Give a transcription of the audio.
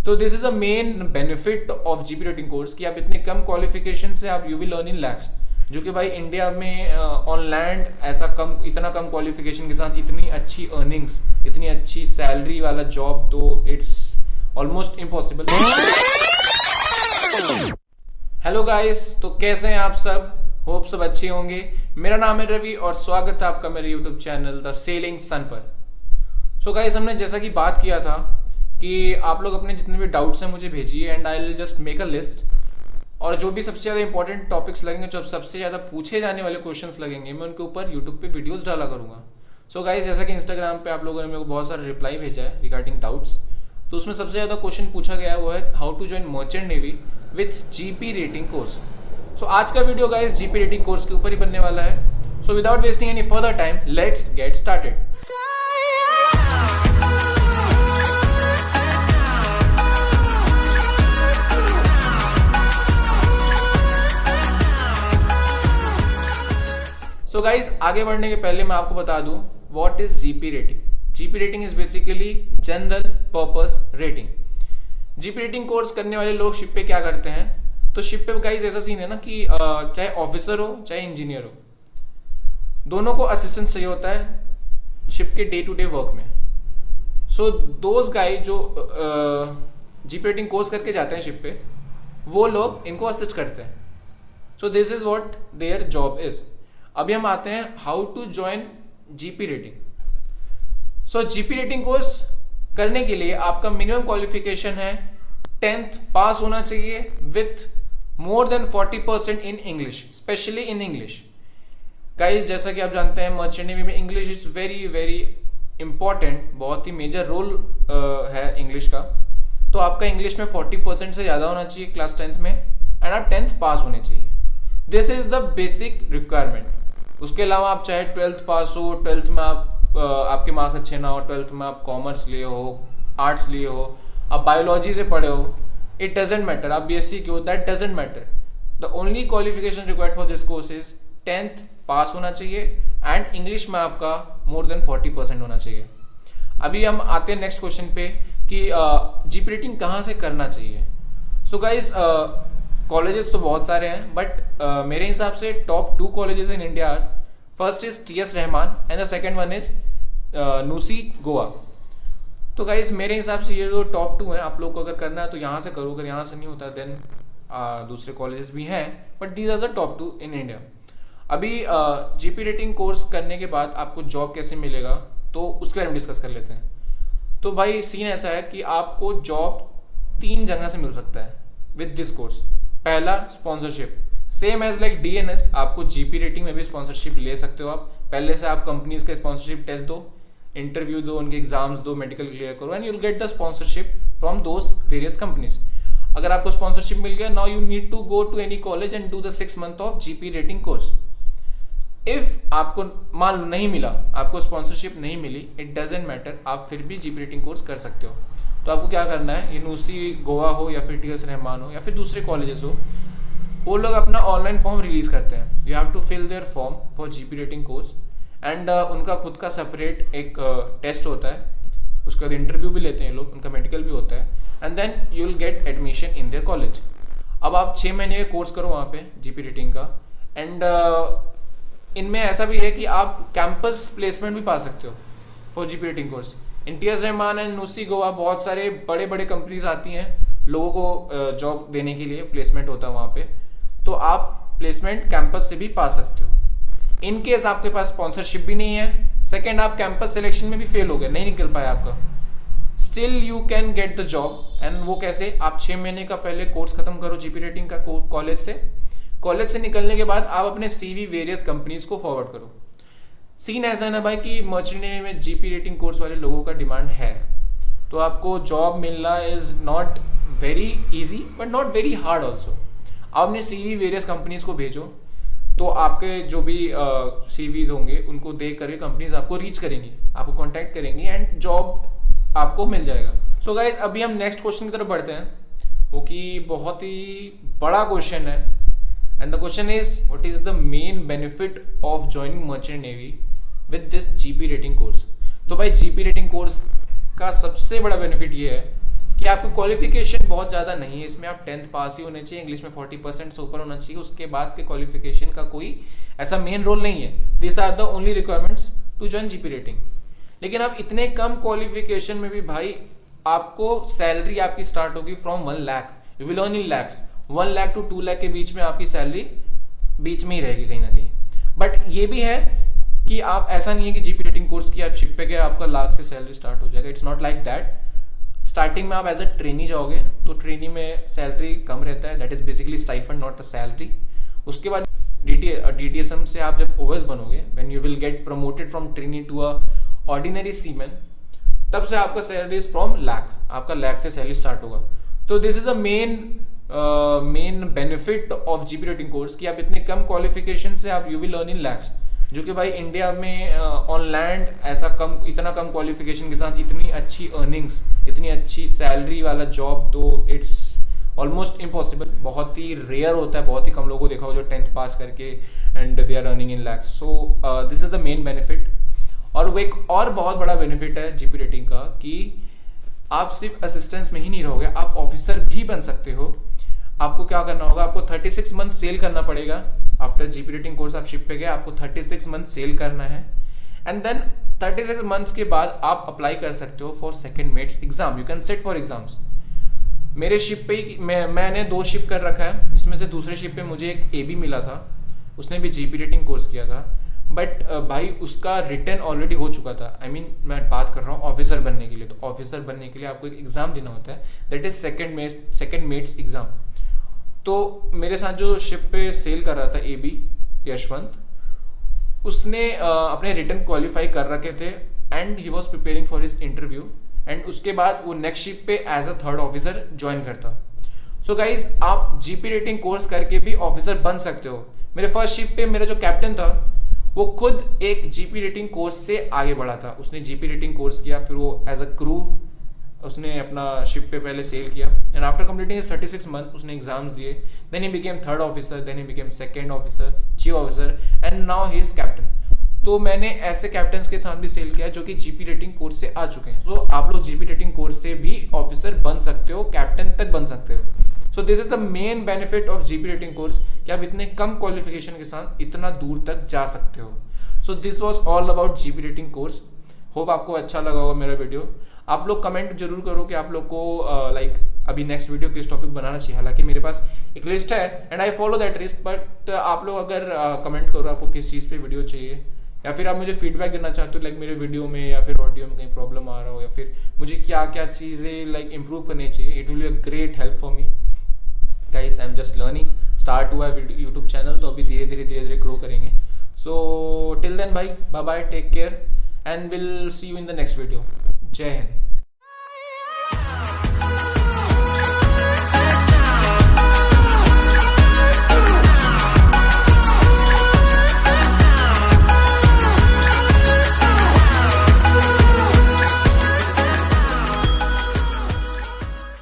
तो this is a main benefit of GP rating course कि आप इतने कम क्वालिफिकेशन से आप you will learn in lakhs, जो कि भाई इंडिया में ऑन लैंड ऐसा कम, इतना कम क्वालिफिकेशन के साथ इतनी अच्छी अर्निंग्स, इतनी अच्छी सैलरी वाला जॉब, तो it's almost impossible. Hello guys, तो कैसे हैं आप सब? होप सब अच्छे होंगे। मेरा नाम है रवि और स्वागत है आपका मेरे यूट्यूब चैनल द सेलिंग सन पर। सो गाइस, हमने जैसा कि बात किया था कि आप लोग अपने जितने भी डाउट्स हैं मुझे भेजिए and I will just make a list, और जो भी सबसे ज़्यादा इंपॉर्टेंट टॉपिक्स लगेंगे, जो सबसे ज़्यादा पूछे जाने वाले क्वेश्चंस लगेंगे, मैं उनके ऊपर यूट्यूब पे वीडियोस डाला करूँगा। सो गाइस, जैसा कि इंस्टाग्राम पे आप लोगों ने मेरे को बहुत सारे रिप्लाई भेजा है रिगार्डिंग डाउट्स, तो उसमें सबसे ज़्यादा क्वेश्चन पूछा गया है वो है how to join merchant navy with GP rating course. So आज का video guys GP rating course के ऊपर ही बनने वाला है। So without wasting any further time, let's get started. So guys, आगे बढ़ने के पहले मैं आपको बता दूं what is GP rating. GP rating is basically general purpose rating. GP rating course करने वाले लोग शिप पे क्या करते हैं, तो शिप पे गाइज ऐसा सीन है ना कि चाहे ऑफिसर हो चाहे इंजीनियर हो, दोनों को असिस्टेंस चाहिए होता है शिप के डे टू डे वर्क में। सो दोज गाय जो जीपी रेटिंग कोर्स करके जाते हैं शिप पे, वो लोग इनको असिस्ट करते हैं। So this is what their job is. अभी हम आते हैं how to join GP rating. So GP rating course करने के लिए आपका मिनिमम क्वालिफिकेशन है 10th पास होना चाहिए with more than 40% in English, specially in English. Guys, जैसा कि आप जानते हैं मर्चेंट नेवी में English is very very important, बहुत ही मेजर रोल है इंग्लिश का। तो आपका इंग्लिश में 40% से ज्यादा होना चाहिए क्लास 10th में, एंड आप 10th पास होने चाहिए। This is the basic requirement. उसके अलावा आप चाहे 12th पास हो, 12th में आप आपके मार्क्स अच्छे ना हो, 12th में आप कॉमर्स लिए हो, आर्ट्स लिए हो, आप बायोलॉजी से पढ़े हो, इट डजेंट मैटर, आप बीएससी के हो, that doesn't matter. The only qualification required for this course is 10th पास होना चाहिए एंड इंग्लिश में आपका मोर देन 40% होना चाहिए। अभी हम आते हैं नेक्स्ट क्वेश्चन पे कि जीपी रेटिंग कहाँ से करना चाहिए। सो गाइज, कॉलेजेस तो बहुत सारे हैं, बट मेरे हिसाब से top 2 colleges in India are, first is TS Rahman and the second one is NUSI Goa. तो गाइस, मेरे हिसाब से ये जो टॉप 2 हैं, आप लोग को अगर करना है तो यहाँ से करो, अगर यहाँ से नहीं होता देन दूसरे कॉलेजेस भी हैं, but these are the top 2 in India. अभी जीपी रेटिंग कोर्स करने के बाद आपको जॉब कैसे मिलेगा, तो उसके बारे में डिस्कस कर लेते हैं। तो भाई सीन ऐसा है कि आपको जॉब 3 जगह से मिल सकता है विद दिस कोर्स। पहला, sponsorship, same as like DNS, आपको जीपी रेटिंग में भी स्पॉन्सरशिप ले सकते हो। आप पहले से आप कंपनीज का स्पॉन्सरशिप टेस्ट दो, इंटरव्यू दो, उनके एग्जाम्स दो, मेडिकल क्लियर करो, and you will get the sponsorship from those various companies. अगर आपको स्पॉन्सरशिप मिल गया, now you need to go to any college and do the 6 month of GP rating course. If आपको मान लो नहीं मिला, आपको स्पॉन्सरशिप नहीं मिली, इट डजेंट मैटर, आप फिर भी जीपी रेटिंग कोर्स कर सकते हो। तो आपको क्या करना है, यूनिवर्सिटी गोवा हो या फिर टीएस रहमान हो या फिर दूसरे कॉलेजेस हो, वो लोग अपना ऑनलाइन फॉर्म रिलीज करते हैं। You have to fill their form for GP rating course and उनका खुद का सेपरेट एक टेस्ट होता है, उसके बाद इंटरव्यू भी लेते हैं लोग, उनका मेडिकल भी होता है, and then you will get admission in their college. अब आप 6 महीने का कोर्स करो वहाँ पे जीपी रेटिंग का, एंड इनमें ऐसा भी है कि आप कैंपस प्लेसमेंट भी पा सकते हो for GP rating course. In TS Rahman and NUSI Goa बहुत सारे बड़े बड़े कंपनीज आती हैं लोगों को जॉब देने के लिए, प्लेसमेंट होता है वहाँ पे, तो आप प्लेसमेंट कैंपस से भी पा सकते हो। इन केस आपके पास स्पॉन्सरशिप भी नहीं है, सेकेंड आप कैंपस सिलेक्शन में भी फेल हो गए, नहीं निकल पाया आपका, still you can get the job. And वो कैसे, आप 6 महीने का पहले कोर्स खत्म करो जीपी रेटिंग का कॉलेज से निकलने के बाद आप अपने सीवी वेरियस कंपनीज को फॉरवर्ड करो। सीन ऐसा है ना भाई कि मर्चेंट नेवी में जीपी रेटिंग कोर्स वाले लोगों का डिमांड है, तो आपको जॉब मिलना is not very easy but not very hard also. आप अपने सीवी वेरियस कंपनीज को भेजो, तो आपके जो भी सीवीज होंगे उनको देख करके कंपनीज आपको रीच करेंगी, आपको कांटेक्ट करेंगी एंड जॉब आपको मिल जाएगा। सो गाइज, अभी हम नेक्स्ट क्वेश्चन की तरफ बढ़ते हैं, वो कि बहुत ही बड़ा क्वेश्चन है, and the question is what is the main benefit of joining merchant navy with this GP rating course. तो भाई जीपी रेटिंग कोर्स का सबसे बड़ा बेनिफिट ये है कि आपकी क्वालिफिकेशन बहुत ज़्यादा नहीं है इसमें, आप 10th पास ही होने चाहिए, इंग्लिश में 40% से ऊपर होना चाहिए, उसके बाद के क्वालिफिकेशन का कोई ऐसा मेन रोल नहीं है। This are the only requirements to join GP rating. लेकिन आप इतने कम क्वालिफिकेशन में भी भाई आपको सैलरी आपकी स्टार्ट होगी from 1 lakh, you will earn in lakhs, 1 lakh to 2 lakh के बीच में आपकी सैलरी बीच में ही रहेगी कहीं ना कहीं। बट ये भी है कि आप ऐसा नहीं है कि जीपी रेटिंग कोर्स की आप शिप पे गए आपका लाख से सैलरी स्टार्ट हो जाएगा, it's not like that. Starting में आप एज अ ट्रेनी जाओगे तो ट्रेनी में सैलरी कम रहता है, that is basically stipend not a salary. उसके बाद डीटीएसएम से आप जब ओएस बनोगे, when you will get promoted from trainee to a ordinary seaman, तब से आपका सैलरी इज फ्रॉम लाख, आपका लाख से सैलरी स्टार्ट होगा। तो this is a main benefit of GP rating course कि आप इतने कम क्वालिफिकेशन से आप you will earn in lakhs, जो कि भाई इंडिया में ऑन लैंड ऐसा इतना कम क्वालिफिकेशन के साथ इतनी अच्छी अर्निंग्स, इतनी अच्छी सैलरी वाला जॉब तो इट्स ऑलमोस्ट इम्पॉसिबल। बहुत ही रेयर होता है, बहुत ही कम लोगों को देखा हो जो 10th पास करके and they are earning in lakhs. So this is the main benefit. और वो एक और बहुत बड़ा बेनिफिट है जीपी रेटिंग का कि आप सिर्फ असिस्टेंस में ही नहीं रहोगे, आप ऑफिसर भी बन सकते हो। आपको क्या करना होगा, आपको 36 मंथ सेल करना पड़ेगा। आफ्टर जीपी रेटिंग कोर्स आप शिप पे गए, आपको 36 मंथ सेल करना है एंड देन 36 मंथ्स के बाद आप अप्लाई कर सकते हो for second mates exam, you can set for exams. मेरे शिप पे मैंने 2 शिप कर रखा है, जिसमें से दूसरे शिप पे मुझे एक एबी मिला था, उसने भी जीपी रेटिंग कोर्स किया था, बट भाई उसका रिटर्न ऑलरेडी हो चुका था। I mean, मैं बात कर रहा हूँ ऑफिसर बनने के लिए। तो ऑफिसर बनने के लिए आपको एक एग्जाम देना होता है, that is second mates exam. तो मेरे साथ जो शिप पे सेल कर रहा था एबी यशवंत, उसने अपने रिटर्न क्वालिफाई कर रखे थे and he was preparing for his interview and उसके बाद वो नेक्स्ट शिप पे as a 3rd officer join करता। सो गाइज, आप जीपी रेटिंग कोर्स करके भी ऑफिसर बन सकते हो। मेरे फर्स्ट शिप पे मेरा जो कैप्टन था वो खुद एक जीपी रेटिंग कोर्स से आगे बढ़ा था। उसने जीपी रेटिंग कोर्स किया, फिर वो एज अ क्रू उसने अपना शिप पे पहले सेल किया एंड आफ्टर कंप्लीटिंग 36 मंथ उसने एग्जाम्स दिए, then he became 3rd officer, then he became 2nd officer, chief officer and now he is captain. तो मैंने ऐसे कैप्टन्स के साथ भी सेल किया जो कि जीपी रेटिंग कोर्स से आ चुके हैं। तो आप लोग जीपी रेटिंग कोर्स से भी ऑफिसर बन सकते हो, कैप्टन तक बन सकते हो। सो this is the main benefit of GP rating course कि आप इतने कम क्वालिफिकेशन के साथ इतना दूर तक जा सकते हो। So this was all about GP rating course. Hope आपको अच्छा लगा होगा मेरा वीडियो। आप लोग कमेंट जरूर करो कि आप लोग को लाइक अभी नेक्स्ट वीडियो किस टॉपिक बनाना चाहिए। हालांकि मेरे पास एक लिस्ट है and I follow that list, but आप लोग अगर कमेंट करो आपको किस चीज़ पे वीडियो चाहिए, या फिर आप मुझे फीडबैक देना चाहते हो लाइक मेरे वीडियो में या फिर ऑडियो में कहीं प्रॉब्लम आ रहा हो, या फिर मुझे क्या क्या चीज़ें लाइक इंप्रूव करनी चाहिए, it will be a great help for me guys. I am just learning, start हुआ है यूट्यूब चैनल, तो अभी धीरे धीरे ग्रो करेंगे। सो टिल देन भाई, bye bye, take care and will see you in the next video. जय हिंद।